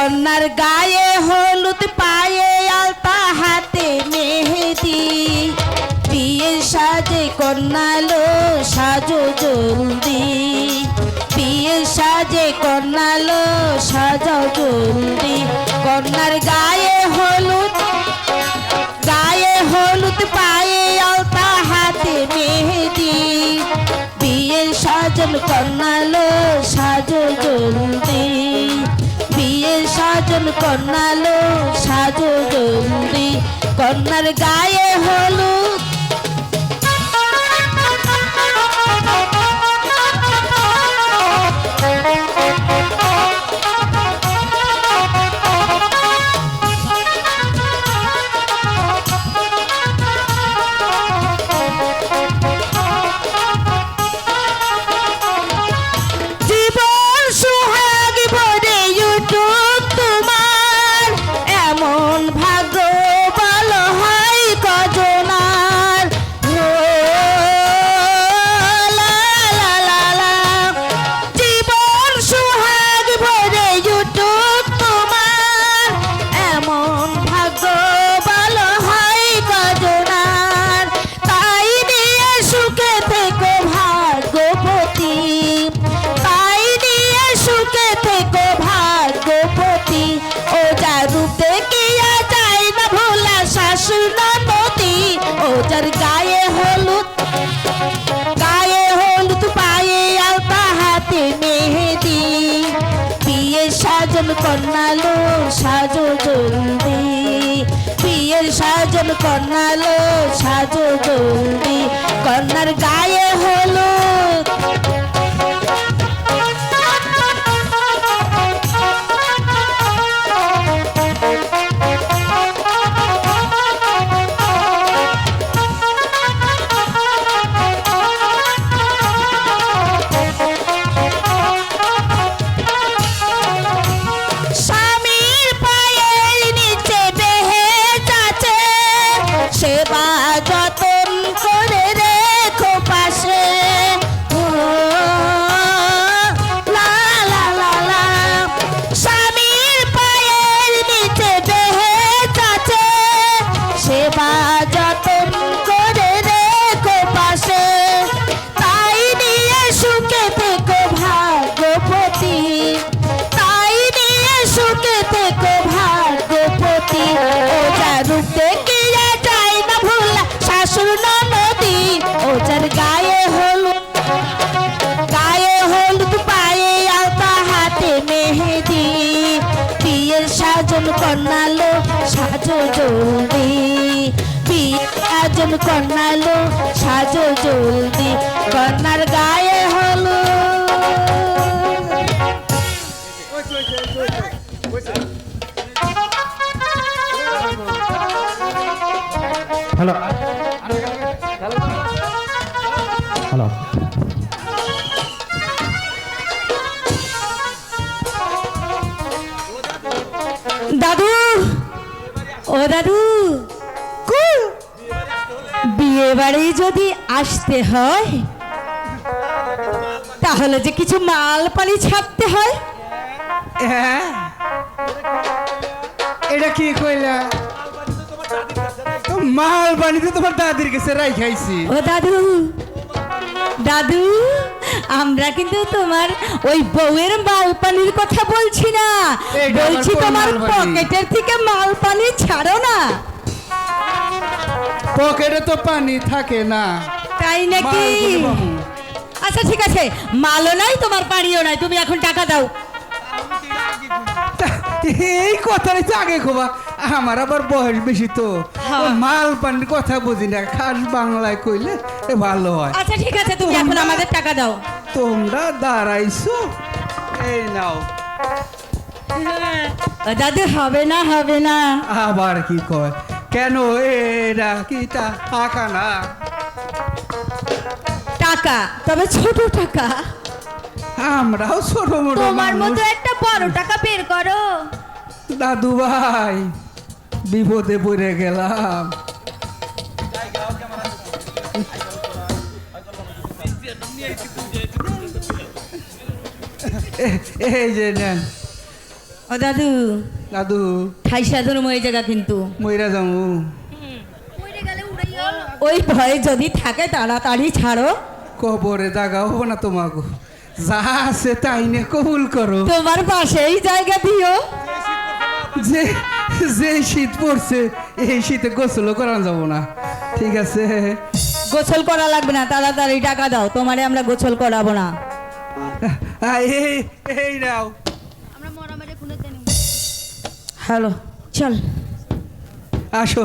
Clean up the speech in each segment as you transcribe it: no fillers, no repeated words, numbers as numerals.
কন্যার গায়ে হলুদ পায়ে আলতা হাতে মেহেদি বিয়ের সাজে কন্যালো সাজো জলদি বিয়ের সাজে কন্যালো সাজাও জলদি কন্যার গায়ে হলুদ পায়ে আলতা হাতে মেহেদি বিয়ের সাজন কন্যালো সাজো জলদি বিয়ের সাজন কন্যালো সাজো জলদি কন্যার গায়ে হলুদ ওজার গায়ে হলুদ পায়ে আলতা হাতে মেহেদি বিয়ের সাজন কন্যালো সাজো জলদি বিয়ের সাজন কন্যালো সাজো জলদি কন্যার গায়ে হলুদ সেবা যতন করে রেখো পাশে লা লা লা লা স্বামীর পায়ের নিচে বেহে যাচ্ছে সেবা যতন করে রেখো পাশে তাই নিয়ে সুখে থেকো ভাগ্যবতী তাই নিয়ে সুখে থেকো ভাগ্যবতী ওজা রূপ দেখে নদী ওজার গায়ে হলুদ পায়ে আলতা হাতে মেহেদি বিয়ের সাজন কন্যালো সাজো জলদি বিয়ের সাজন কন্যালো সাজো জলদি কন্যার গায়ে হ্যালো হ্যালো দাদু ও দাদু বিয়ে বাড়ি যদি আসতে হয় তাহলে যে কিছু মাল পানি ছাড়তে হয় এটা কি কইলা মাল বানিতে তোমার দাদির কাছে রাই খাইছি ও দাদু দাদু আমরা কিন্তু তোমার ওই বউয়ের মাল পানির কথা বলছি না বলছি তোমার পকেটের থেকে মাল পানি ছাড়ো না পকেটে তো পানি থাকে না তাই নাকি আচ্ছা ঠিক আছে মালও নাই তোমার পানিও নাই তুমি এখন টাকা দাও এই কথাটাই তো আগে খোবা আমার আবার বয়স বেশি তো মাল পানির কথা বুঝি না খাস বাংলায় কইলে ভালো হয় আচ্ছা ঠিক আছে তুমি এখন আমাদের টাকা দাও তোমরা দাঁড়াইছো এই নাও দাদু হবে না হবে না আবার কি কয় কেন এরা কি টাকা না টাকা তবে ছোট টাকা আমরাও ছোট মোটো তোমার মতো একটা বড় টাকা বের করো দাদু ভাই বিপদে পড়ে গেলাম এই যে নেন ও দাদু দাদু ঠাইসা ধরুম ওই জায়গা কিন্তু মইরা যাবো। ওই ভয়ে যদি থাকে তাড়াতাড়ি ছাড়ো। কবরে জাগা হবো না তোমাকে, যা আছে তাই নিয়ে কবুল করো। তোমার পাশেই জায়গা দিও। যে যে শীত পড়ছে এই শীতে গোসল করানো যাবো না, ঠিক আছে? গোসল করা লাগবে না, তাড়াতাড়ি টাকা দাও, তোমারে আমরা গোসল করাবো না। এই এই নাও। হ্যালো চল আসো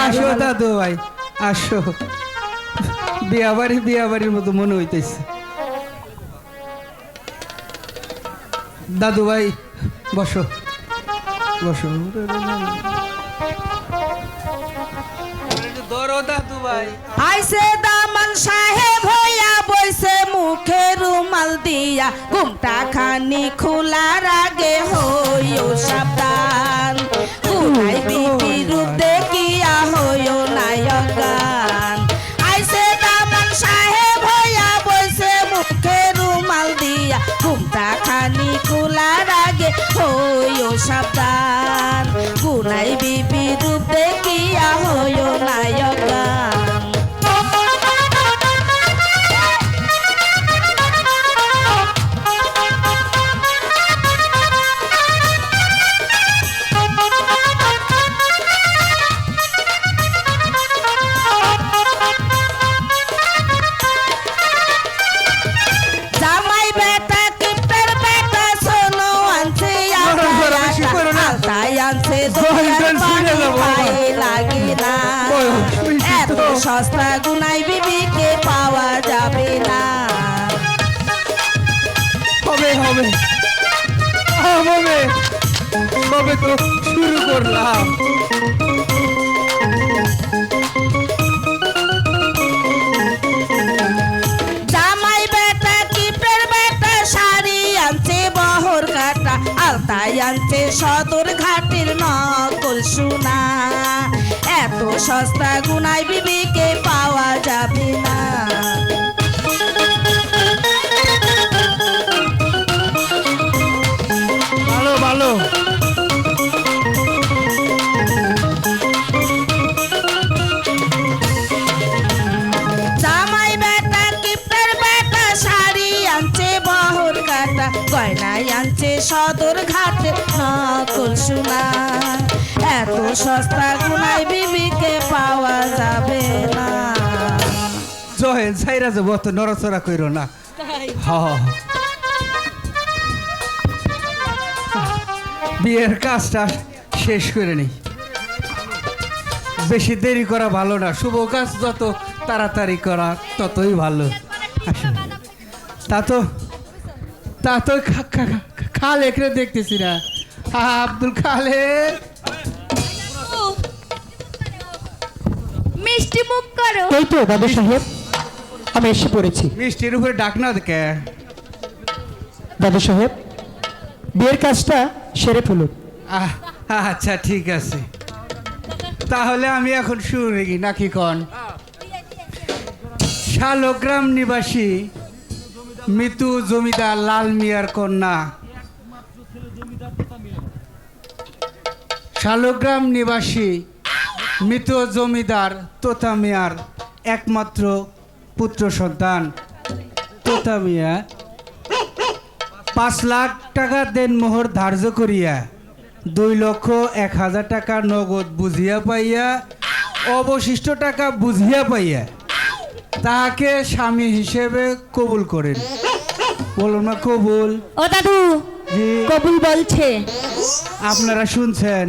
আসো দাদু ভাই, আসো। বিয়া বাড়ির মতো মনে হইতেছে। দাদু ভাই বসো বসো। ধরো দাদু ভাই। আইসে দামান সাহেব হইয়া বইছে মুখে রুমাল দিয়া, ঘুমটা খানি খোলার আগে হইও সাবধান, কুলাই বিবি রূপ দেখিয়া হইও নায়কান। আইসে দামান সাহেব হইয়া বইছে মুখে রুমাল দিয়া, ঘুমটা খানি খোলার আগে হইও সাবধান, কুলাই বিবি রূপ দেখিয়া হইও নায়কান। জামাই বেটা কিপটার বেটা শোনো আনছে আলতায় আনছে দোকান পানি পায়ে লাগে না, এত সস্তা গুনাই বিবিকে পাওয়া যাবে না। হবে হবে হবে হবে, তো শুরু করলাম। জামাই বেটা কিপটার বেটা শাড়ি আনছে বহর কাটা, আলতায় আনছে সদর ঘাটের নকল সোনা, এত সস্তা গুনাই বিবিকে পাওয়া যাবে না। ভালো ভালো। জামাই বেটা কিপটার বেটা শাড়ি আনছে বহর কাটা, গয়নায় আনছে সদর ঘাটে নকল সোনা, এত সস্তা গুনাই বিবিকে পাওয়া যাবে না। জহেন সাইরা যাবো, অত নড়াচড়া কইরো না। হ বিয়ের কাজটা শেষ করে নেই, বেশি দেরি করা ভালো না। শুভ কাজ যত তাড়াতাড়ি করা ততই ভালো। আসুন। তা তো খালেক রে দেখতেছি না। আব্দুল খালেক, মিষ্টি মুখ করো। এই তো দাদু সাহেব আমি এসে পড়েছি। মিষ্টির উপরে ডাক না দেখে। দাদু সাহেব বিয়ের কাজটা সেরে ফেলুন। আচ্ছা ঠিক আছে, তাহলে আমি এখন শুরু রেখি নাকি কন? শালগ্রাম নিবাসী মৃত্যু জমিদার লাল মিয়ার কন্যা, শালগ্রাম নিবাসী মৃত জমিদার তোতা মিয়ার একমাত্র পুত্র সন্তান তোতা মিয়া 5 লাখ টাকা দেনমোহর ধার্য করিয়া 2,01,000 টাকা নগদ বুঝিয়া পাইয়া অবশিষ্ট টাকা বুঝিয়া পাইয়া তাহাকে স্বামী হিসেবে কবুল করেন। বলুন না কবুল? ও দাদু জি। কবুল বলছে। আপনারা শুনছেন?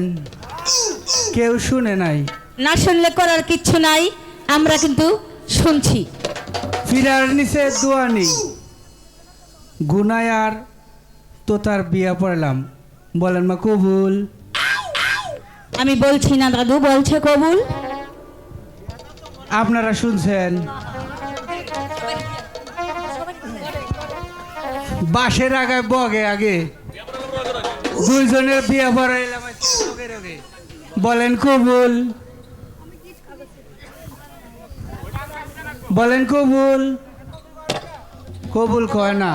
কেউ শুনে নাই? না শুনলে করার কিচ্ছু নাই, আমরা কিন্তু শুনছি। ফিরার নিচে দোয়া নেই, গুনায় আর তোতার বিয়া পড়লাম। বলেন মা কবুল? আমি বলছি না দাদু, বলছে কবুল। আপনারা শুনছেন? বাঁশের আগায় বগে আগে দুইজনের বিয়া পড়াইলাম। বলেন কবুল? বলেন কবুল? কবুল কয় না।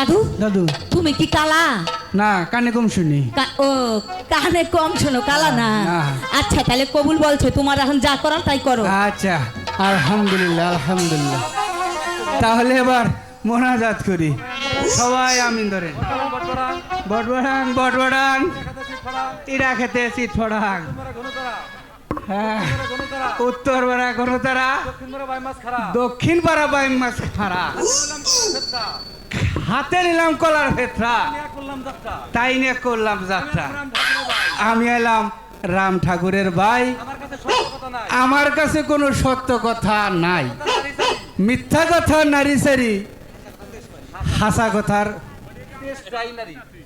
দাদু দাদু তুমি কি কালা? না, কানে কম শুনি। ও কানে কম শোনো, কালা না। না। আচ্ছা তাহলে কবুল বলছে, তোমার এখন যা করার তাই করো। আচ্ছা, আলহামদুলিল্লাহ আলহামদুলিল্লাহ। তাহলে এবার মোনাজাত করি, সবাই আমিন ধরেন। বটবড়াং বটবড়াং ইরা খেতে শীত ফড়াং, হ্যাঁ উত্তর পাড়া কোনো তারা, দক্ষিণ পাড়া বাই মাছ খারা, হাতে নিলাম কলার ভেতরা, তাই নিয়ে করলাম যাত্রা। আমি এলাম রাম ঠাকুরের ভাই, আমার কাছে কোনো সত্য কথা নাই, মিথ্যা কথা নারী সারি, হাসা কথার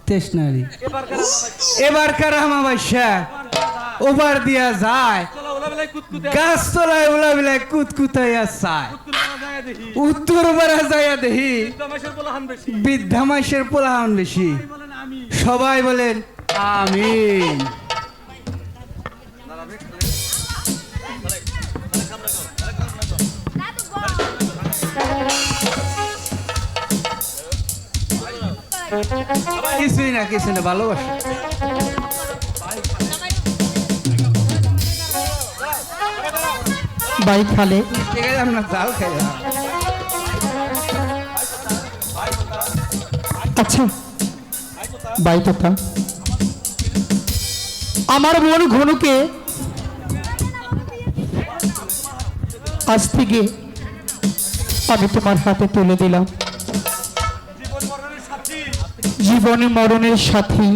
তেস নারী। এবারকার আমাবাস্যা ওবার দিয়া যায়, গাছ তলায় ওলা বিলায় কুতকুতাইয়া চায়, উত্তর পাড়া যাইয়া দেখি বৃদ্ধা মাসের পোলাহান বেশি। সবাই বলেন আমিন। কিছুই না কিছু না, ভালোবাসা। বাইক খালে ঠিক আছে, আমরা চাল খাইলাম। আচ্ছা বাই কথা, আমার বোন ঘনুকে আজ থেকে আমি তোমার হাতে তুলে দিলাম, জীবনে মরণের সাথী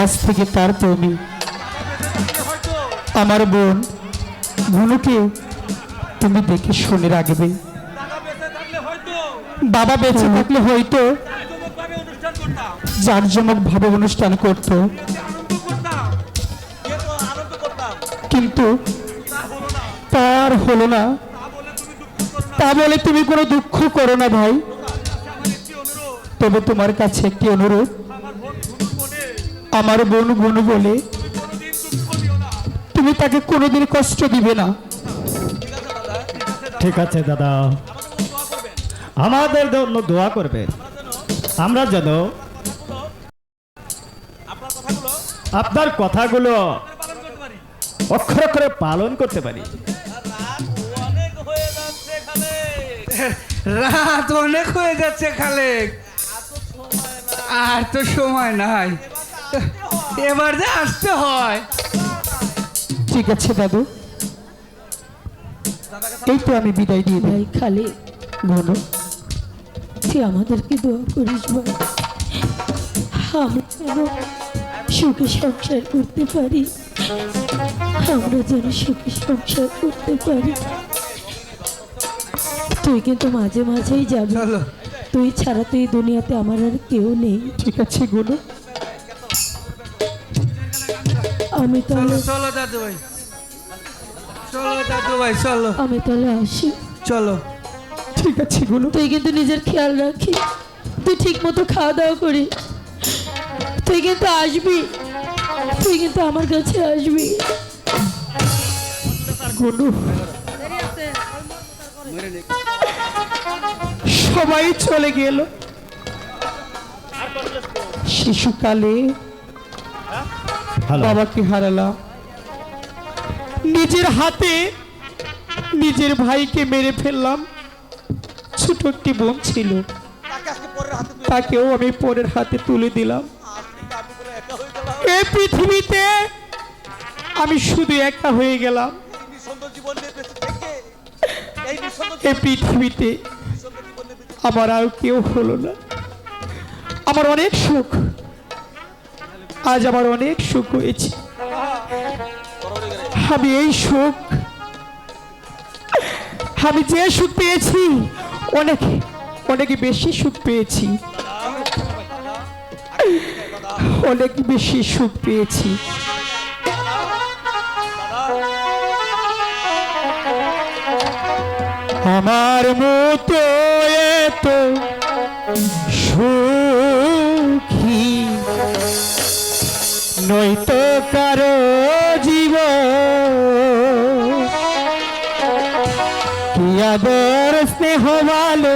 আজ থেকে তার তুমি। আমার বোন ঘনুকে তুমি দেখে শুনে রাখবে, বাবা বেঁচে থাকলে হয়তো জাঁকজমক ভাবে অনুষ্ঠান করত, কিন্তু তার হলো না। তা বলে তুমি কোনো দুঃখ করো না ভাই, তবে তোমার কাছে একটি অনুরোধ, আমার বোন ঘনু বলে তুমি তাকে কোনোদিন কষ্ট দিবে না। ঠিক আছে দাদা, আমাদের জন্য দোয়া করবে, আমরা যেন আপনার কথাগুলো অক্ষরে অক্ষরে পালন করতে পারি। রাত অনেক হয়ে যাচ্ছে খালেক, আর তো সময় নাই, এবার যে আসতে হয়। ঠিক আছে দাদু, এই তো আমি বিদায় দিয়ে ভাই খালি ঘনু, তুই আমাদেরকে দোয়া করিস ভাই, আমরা যেন সুখে সংসার করতে পারি, আমরা যেন সুখে সংসার করতে পারি। তুই কিন্তু মাঝে মাঝেই যাবি, চলো তুই ছাড়া তো এই দুনিয়াতে আমার আর কেউ নেই। ঠিক আছে গুলো, আমি চলো তাহলে চলো দাদু ভাই, চলো দাদু ভাই চলো, আমি তাহলে আসি। চলো। ঠিক আছে গুলো, তুই কিন্তু নিজের খেয়াল রাখি, তুই ঠিক মতো খাওয়া দাওয়া করিস, তুই কিন্তু আসবি, তুই কিন্তু আমার কাছে আসবি গুলো। সবাই চলে গেল, শিশুকালে হ্যালো, বাবাকে হারালাম, নিজের হাতে নিজের ভাইকে মেরে ফেললাম। ছোট একটি বোন ছিল, তাকেও আমি পরের হাতে তুলে দিলাম। এই পৃথিবীতে আমি শুধু একা হয়ে গেলাম, এই পৃথিবীতে আমার আর কেউ হলো না। আমার অনেক সুখ, আজ আমার অনেক সুখ হয়েছে, আমি এই সুখ, আমি যে সুখ পেয়েছি অনেক অনেক বেশি সুখ পেয়েছি, অনেক বেশি সুখ পেয়েছি। আমার মতো এত সুখী নয়তো কারো জীবন, কি আদর স্নেহ ভালো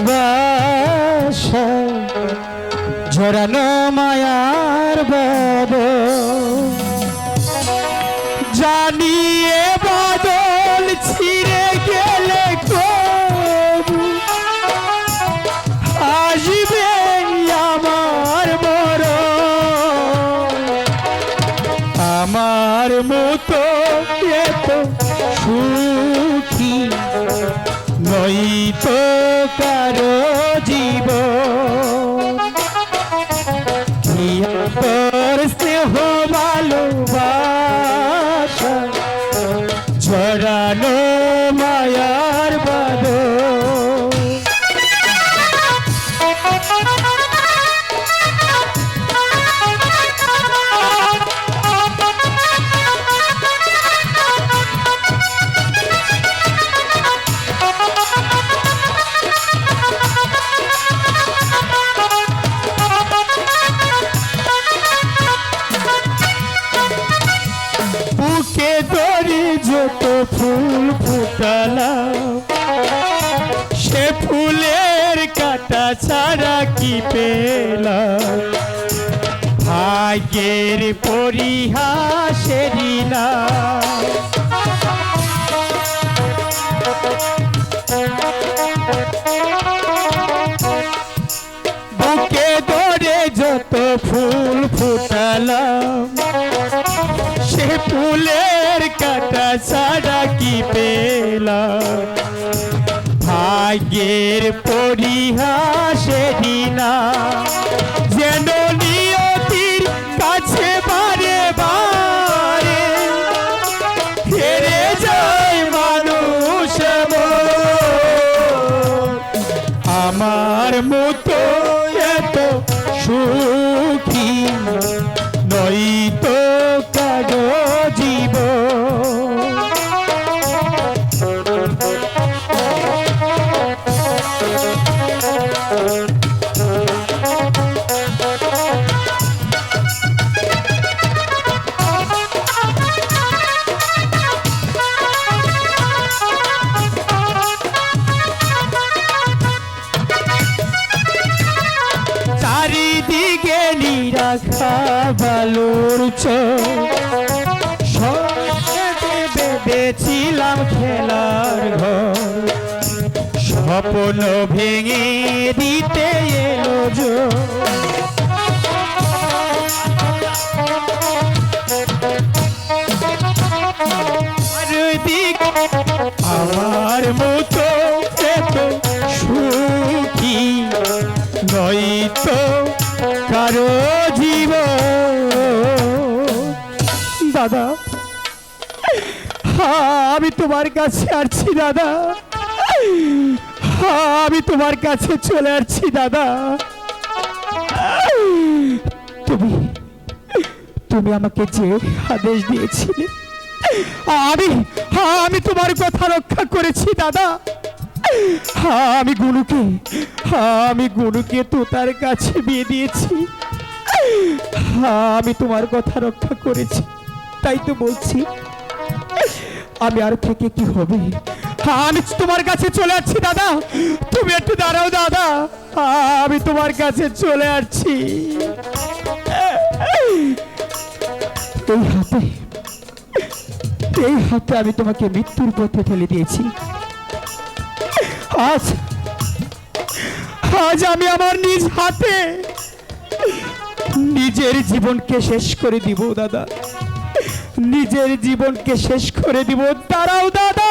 বাসা ঝরানো মায়ার বাদল জানিয়ে বাদল ছিঁড়ে গেলে কবু আসবে আমার মরণ আমার মতো এত সুখী নই তো কারো জীবন কি তোর স্নেহ ভালোবাসা ঝরানো মায়ার বাদল বুকে ধরে যত ফুল ফুটালাম সে ফুলের কাটা ছাড়া কি পেলাম ভাগ্যের পরিহাসেরই না বুকে ধরে যত ফুল ফুটালাম সে ফুলের কাটা ছাড়া কি পেলাম ভাগ্যের পরিহাসেরই না যেন নিয়তির কাছে বারে বারে হেরে যায় মানুষ মন। আমার মতো এত সুখী নই তো কারো জীবন চারিদিকে নিরাখা বালুর চোখে ভেবেছিলাম খেলার ঘর স্বপ্ন ভেঙে দিতে এলো জোর চারিদিকে আমার মতো এত সুখী নই তো কারো জীবন দাদা আমি তোমার কাছে আসছি দাদা আমি তোমার কাছে চলে আসছি দাদা তুমি তুমি আমাকে যে আদেশ দিয়েছিলে আমি তোমার কথা রক্ষা করেছি দাদা আমি গুনুকে তোতার কাছে বিয়ে দিয়েছি আমি তোমার কথা রক্ষা করেছি তাই তো বলছি আমি আর থেকে কি হবে আমি তোমার কাছে চলে আসছি দাদা তুমি একটু দাঁড়াও দাদা আমি তোমার কাছে চলে আসছি এই হাতে আমি তোমাকে মৃত্যুর পথে ফেলে দিয়েছি আজ আমি আমার নিজ হাতে নিজের জীবনকে শেষ করে দিব দাদা নিজের জীবনকে শেষ করে দিব দাঁড়াও দাদা